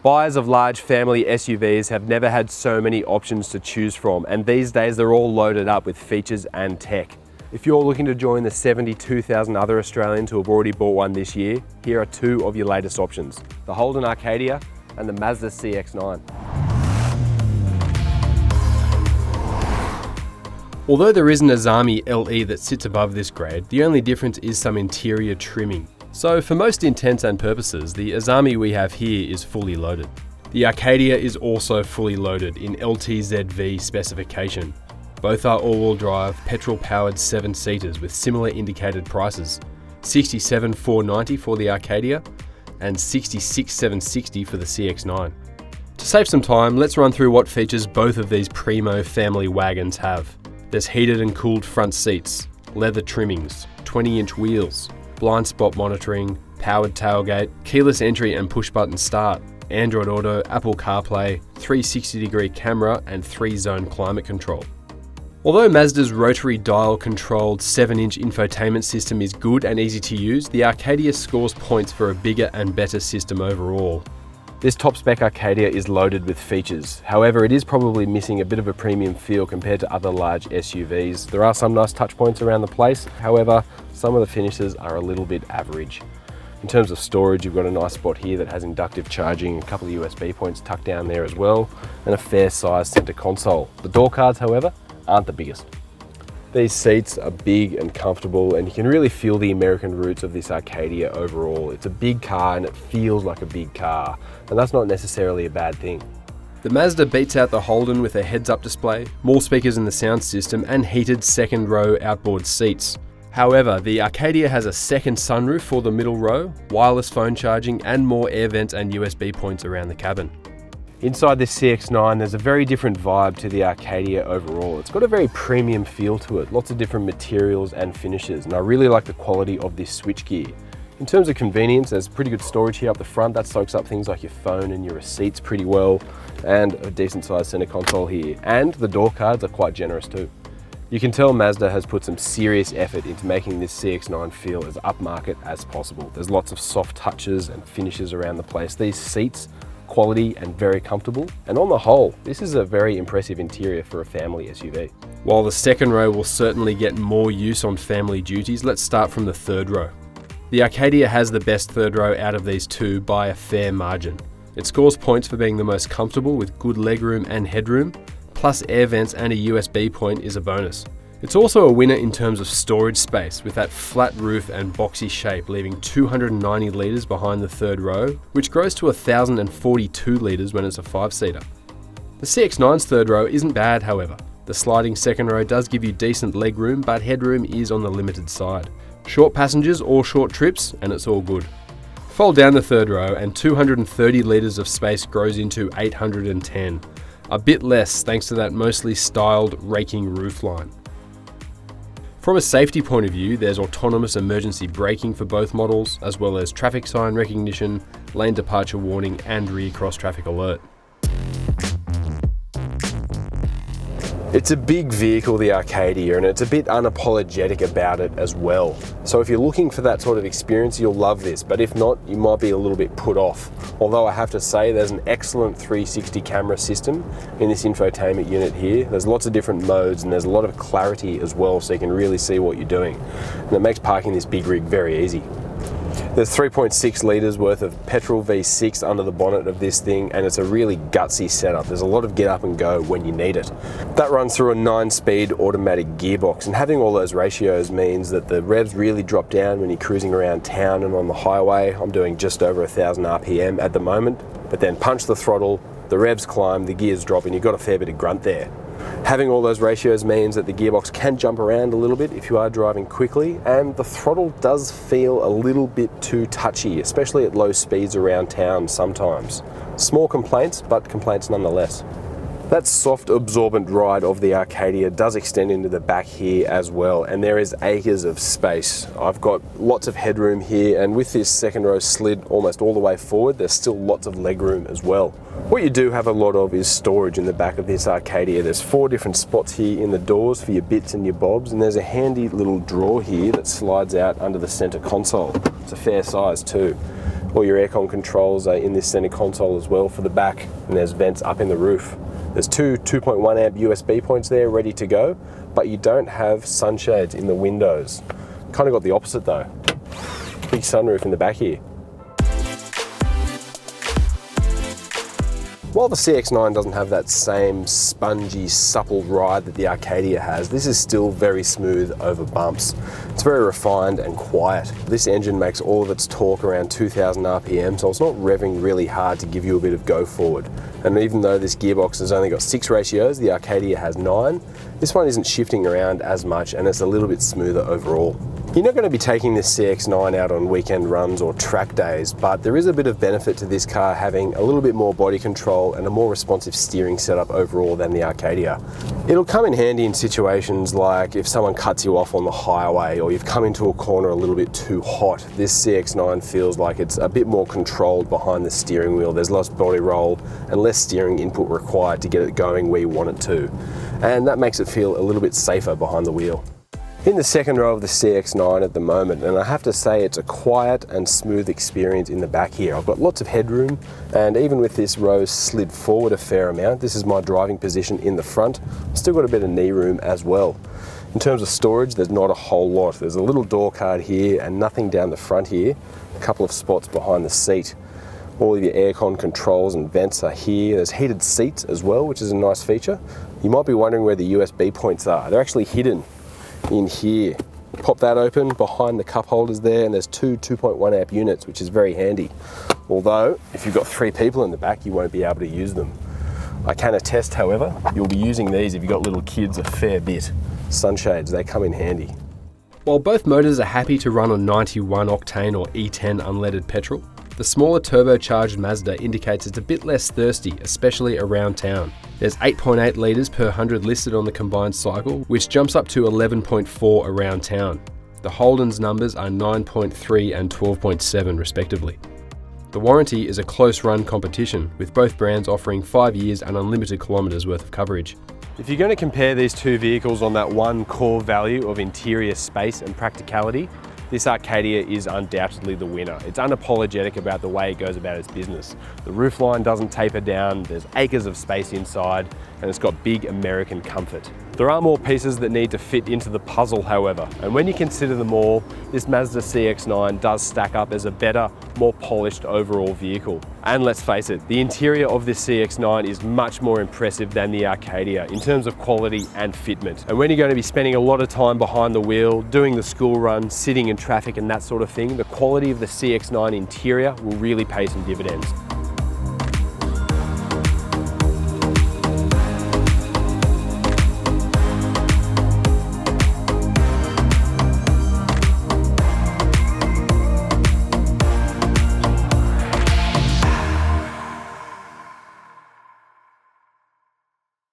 Buyers of large family SUVs have never had so many options to choose from, and these days they're all loaded up with features and tech. If you're looking to join the 72,000 other Australians who have already bought one this year, here are two of your latest options: the Holden Arcadia and the Mazda CX-9. Although there is an Azami LE that sits above this grade, the only difference is some interior trimming. So for most intents and purposes, the Azami we have here is fully loaded. The Arcadia is also fully loaded in LTZV specification. Both are all-wheel drive, petrol-powered 7-seaters with similar indicated prices: $67,490 for the Arcadia and $66,760 for the CX-9. To save some time, let's run through what features both of these primo family wagons have. There's heated and cooled front seats, leather trimmings, 20-inch wheels, blind spot monitoring, powered tailgate, keyless entry and push-button start, Android Auto, Apple CarPlay, 360-degree camera and 3-zone climate control. Although Mazda's rotary dial-controlled 7-inch infotainment system is good and easy to use, the Arcadia scores points for a bigger and better system overall. This top-spec Arcadia is loaded with features. However, it is probably missing a bit of a premium feel compared to other large SUVs. There are some nice touch points around the place. However, some of the finishes are a little bit average. In terms of storage, you've got a nice spot here that has inductive charging, a couple of USB points tucked down there as well, and a fair-sized center console. The door cards, however, aren't the biggest. These seats are big and comfortable, and you can really feel the American roots of this Arcadia overall. It's a big car and it feels like a big car, and that's not necessarily a bad thing. The Mazda beats out the Holden with a heads-up display, more speakers in the sound system, and heated second-row outboard seats. However, the Arcadia has a second sunroof for the middle row, wireless phone charging, and more air vents and USB points around the cabin. Inside this CX-9, there's a very different vibe to the Arcadia overall. It's got a very premium feel to it, lots of different materials and finishes, and I really like the quality of this switchgear. In terms of convenience, there's pretty good storage here up the front that soaks up things like your phone and your receipts pretty well, and a decent sized center console here. And the door cards are quite generous too. You can tell Mazda has put some serious effort into making this CX-9 feel as upmarket as possible. There's lots of soft touches and finishes around the place. These seats, quality and very comfortable, and on the whole, this is a very impressive interior for a family SUV. While the second row will certainly get more use on family duties, let's start from the third row. The Arcadia has the best third row out of these two by a fair margin. It scores points for being the most comfortable with good legroom and headroom, plus air vents and a USB point is a bonus. It's also a winner in terms of storage space, with that flat roof and boxy shape leaving 290 litres behind the third row, which grows to 1,042 litres when it's a 5-seater. The CX-9's third row isn't bad, however. The sliding second row does give you decent legroom, but headroom is on the limited side. Short passengers or short trips, and it's all good. Fold down the third row and 230 litres of space grows into 810. A bit less thanks to that mostly styled raking roofline. From a safety point of view, there's autonomous emergency braking for both models, as well as traffic sign recognition, lane departure warning, and rear cross traffic alert. It's a big vehicle, the Arcadia, and it's a bit unapologetic about it as well. So if you're looking for that sort of experience, you'll love this, but if not, you might be a little bit put off. Although I have to say there's an excellent 360 camera system in this infotainment unit here. There's lots of different modes and there's a lot of clarity as well, so you can really see what you're doing. And it makes parking this big rig very easy. There's 3.6 litres worth of petrol V6 under the bonnet of this thing, and it's a really gutsy setup. There's a lot of get up and go when you need it. That runs through a 9-speed automatic gearbox, and having all those ratios means that the revs really drop down when you're cruising around town and on the highway. I'm doing just over 1,000 RPM at the moment, but then punch the throttle, the revs climb, the gears drop, and you've got a fair bit of grunt there. Having all those ratios means that the gearbox can jump around a little bit if you are driving quickly, and the throttle does feel a little bit too touchy, especially at low speeds around town sometimes. Small complaints, but complaints nonetheless. That soft, absorbent ride of the Arcadia does extend into the back here as well, and there is acres of space. I've got lots of headroom here, and with this second row slid almost all the way forward, there's still lots of legroom as well. What you do have a lot of is storage in the back of this Arcadia. There's 4 different spots here in the doors for your bits and your bobs, and there's a handy little drawer here that slides out under the center console. It's a fair size too. All your aircon controls are in this center console as well for the back, and there's vents up in the roof. There's two 2.1 amp USB points there ready to go, but you don't have sunshades in the windows. Kind of got the opposite though. Big sunroof in the back here. While the CX-9 doesn't have that same spongy, supple ride that the Arcadia has, this is still very smooth over bumps. It's very refined and quiet. This engine makes all of its torque around 2000 RPM, so it's not revving really hard to give you a bit of go forward. And even though this gearbox has only got 6 ratios, the Arcadia has 9, this one isn't shifting around as much and it's a little bit smoother overall. You're not going to be taking this CX-9 out on weekend runs or track days, but there is a bit of benefit to this car having a little bit more body control and a more responsive steering setup overall than the Arcadia. It'll come in handy in situations like if someone cuts you off on the highway or you've come into a corner a little bit too hot. This CX-9 feels like it's a bit more controlled behind the steering wheel. There's less body roll and less steering input required to get it going where you want it to. And that makes it feel a little bit safer behind the wheel. In the second row of the CX-9 at the moment, and I have to say it's a quiet and smooth experience in the back here. I've got lots of headroom, and even with this row slid forward a fair amount, this is my driving position in the front. I've still got a bit of knee room as well. In terms of storage, there's not a whole lot. There's a little door card here and nothing down the front here. A couple of spots behind the seat. All of your aircon controls and vents are here. There's heated seats as well, which is a nice feature. You might be wondering where the USB points are. They're actually hidden in here. Pop that open behind the cup holders there, and there's two 2.1 amp units, which is very handy. Although, if you've got 3 people in the back, you won't be able to use them. I can attest, however, you'll be using these if you've got little kids a fair bit. Sunshades, they come in handy. While both motors are happy to run on 91 octane or E10 unleaded petrol, the smaller turbocharged Mazda indicates it's a bit less thirsty, especially around town. There's 8.8 litres per 100 listed on the combined cycle, which jumps up to 11.4 around town. The Holden's numbers are 9.3 and 12.7 respectively. The warranty is a close run competition, with both brands offering 5 years and unlimited kilometres worth of coverage. If you're going to compare these two vehicles on that one core value of interior space and practicality, this Arcadia is undoubtedly the winner. It's unapologetic about the way it goes about its business. The roofline doesn't taper down, there's acres of space inside, and it's got big American comfort. There are more pieces that need to fit into the puzzle, however, and when you consider them all, this Mazda CX-9 does stack up as a better, more polished overall vehicle. And let's face it, the interior of this CX-9 is much more impressive than the Arcadia in terms of quality and fitment. And when you're going to be spending a lot of time behind the wheel, doing the school run, sitting in traffic and that sort of thing, the quality of the CX-9 interior will really pay some dividends.